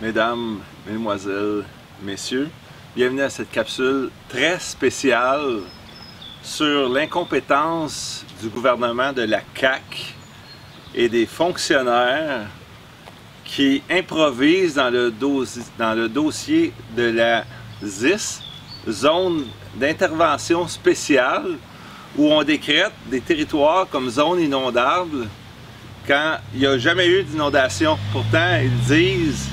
Mesdames, Mesdemoiselles, Messieurs, bienvenue à cette capsule très spéciale sur l'incompétence du gouvernement de la CAQ et des fonctionnaires qui improvisent dans le dossier de la ZIS, zone d'intervention spéciale, où on décrète des territoires comme zone inondable quand il n'y a jamais eu d'inondation. Pourtant, ils disent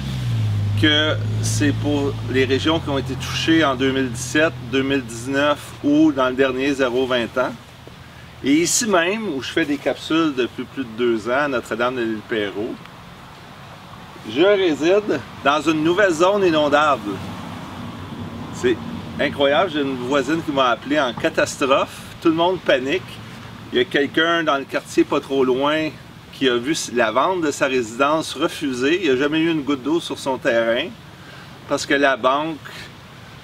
que c'est pour les régions qui ont été touchées en 2017, 2019 ou dans le dernier 0-20 ans. Et ici même, où je fais des capsules depuis plus de 2 ans à Notre-Dame-de-l'Île-Perrot, je réside dans une nouvelle zone inondable. C'est incroyable, j'ai une voisine qui m'a appelé en catastrophe. Tout le monde panique. Il y a quelqu'un dans le quartier pas trop loin qui a vu la vente de sa résidence refusée. Il n'y a jamais eu une goutte d'eau sur son terrain parce que la banque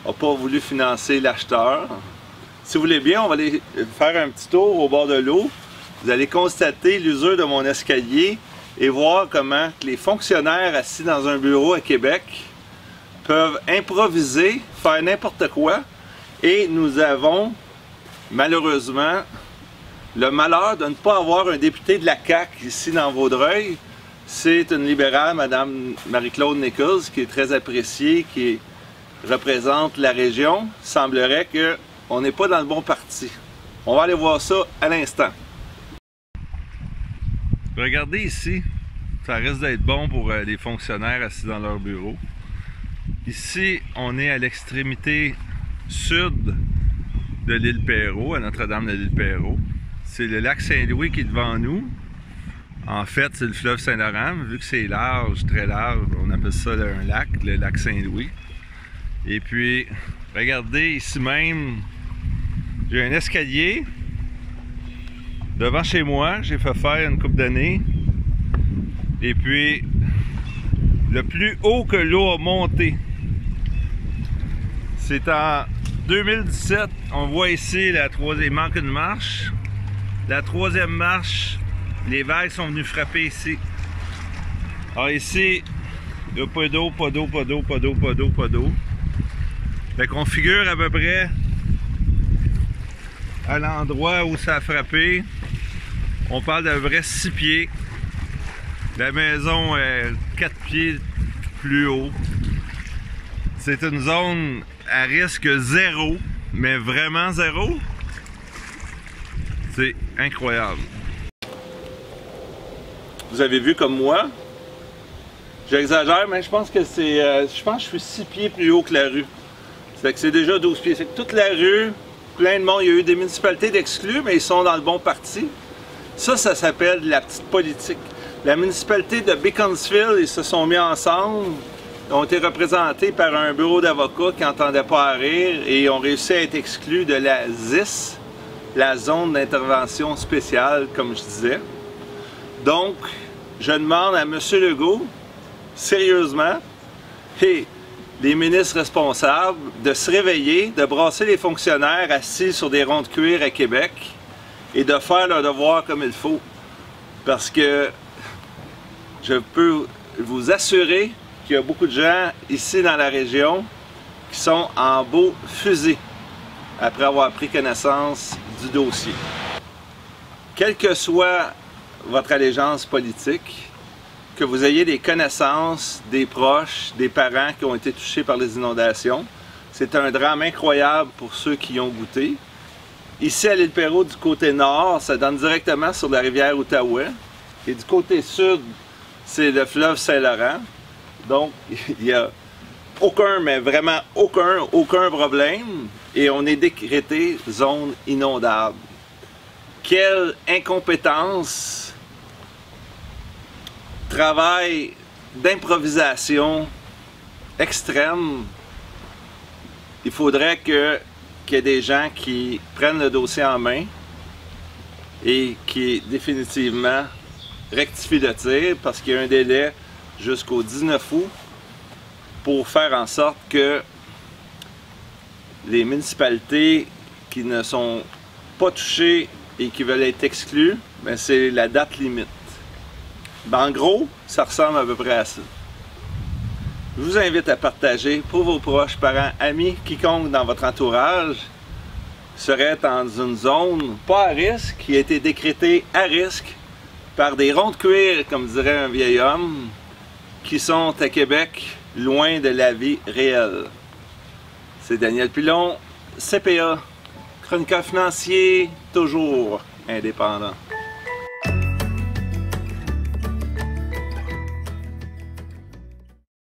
n'a pas voulu financer l'acheteur. Si vous voulez bien, on va aller faire un petit tour au bord de l'eau. Vous allez constater l'usure de mon escalier et voir comment les fonctionnaires assis dans un bureau à Québec peuvent improviser, faire n'importe quoi. Et nous avons malheureusement le malheur de ne pas avoir un député de la CAQ ici dans Vaudreuil. C'est une libérale, Mme Marie-Claude Nichols, qui est très appréciée, qui représente la région. Il semblerait qu'on n'est pas dans le bon parti. On va aller voir ça à l'instant. Regardez ici, ça risque d'être bon pour les fonctionnaires assis dans leur bureau. Ici, on est à l'extrémité sud de l'île Perrot, à Notre-Dame-de-l'Île-Perrot. C'est le lac Saint-Louis qui est devant nous. En fait, c'est le fleuve Saint-Laurent. Vu que c'est large, très large, on appelle ça un lac, le lac Saint-Louis. Et puis, regardez ici même, j'ai un escalier devant chez moi. J'ai fait faire une couple d'années. Et puis, le plus haut que l'eau a monté, c'est en 2017. On voit ici la troisième, il manque une marche. La troisième marche, les vagues sont venues frapper ici. Alors ici, il n'y a pas d'eau, pas d'eau, pas d'eau, pas d'eau, pas d'eau, pas d'eau. Fait qu'on figure à peu près à l'endroit où ça a frappé. On parle d'un vrai 6 pieds. La maison est 4 pieds plus haut. C'est une zone à risque zéro, mais vraiment zéro. C'est incroyable. Vous avez vu comme moi, j'exagère, mais je pense que c'est, je suis 6 pieds plus haut que la rue. C'est que c'est déjà 12 pieds. C'est que toute la rue, plein de monde, il y a eu des municipalités d'exclus, mais ils sont dans le bon parti. Ça s'appelle de la petite politique. La municipalité de Beaconsfield, ils se sont mis ensemble, ont été représentés par un bureau d'avocats qui n'entendait pas à rire et ont réussi à être exclus de la ZIS, la zone d'intervention spéciale, comme je disais. Donc, je demande à M. Legault, sérieusement, et les ministres responsables, de se réveiller, de brasser les fonctionnaires assis sur des ronds de cuir à Québec et de faire leur devoir comme il faut. Parce que je peux vous assurer qu'il y a beaucoup de gens ici dans la région qui sont en beau fusil après avoir pris connaissance du dossier. Quelle que soit votre allégeance politique, que vous ayez des connaissances, des proches, des parents qui ont été touchés par les inondations, c'est un drame incroyable pour ceux qui y ont goûté. Ici à l'île Perrot, du côté nord, ça donne directement sur la rivière Outaouais. Et du côté sud, c'est le fleuve Saint-Laurent. Donc, il n'y a aucun, mais vraiment aucun problème. Et on est décrété zone inondable. Quelle incompétence, travail d'improvisation extrême. Il faudrait qu'il y ait des gens qui prennent le dossier en main et qui définitivement rectifient le tir parce qu'il y a un délai jusqu'au 19 août pour faire en sorte que les municipalités qui ne sont pas touchées et qui veulent être exclues, ben c'est la date limite. Ben en gros, ça ressemble à peu près à ça. je vous invite à partager pour vos proches, parents, amis, quiconque dans votre entourage serait dans une zone pas à risque, qui a été décrétée à risque par des ronds de cuir, comme dirait un vieil homme, qui sont à Québec, loin de la vie réelle. C'est Daniel Pilon, CPA, chroniqueur financier, toujours indépendant.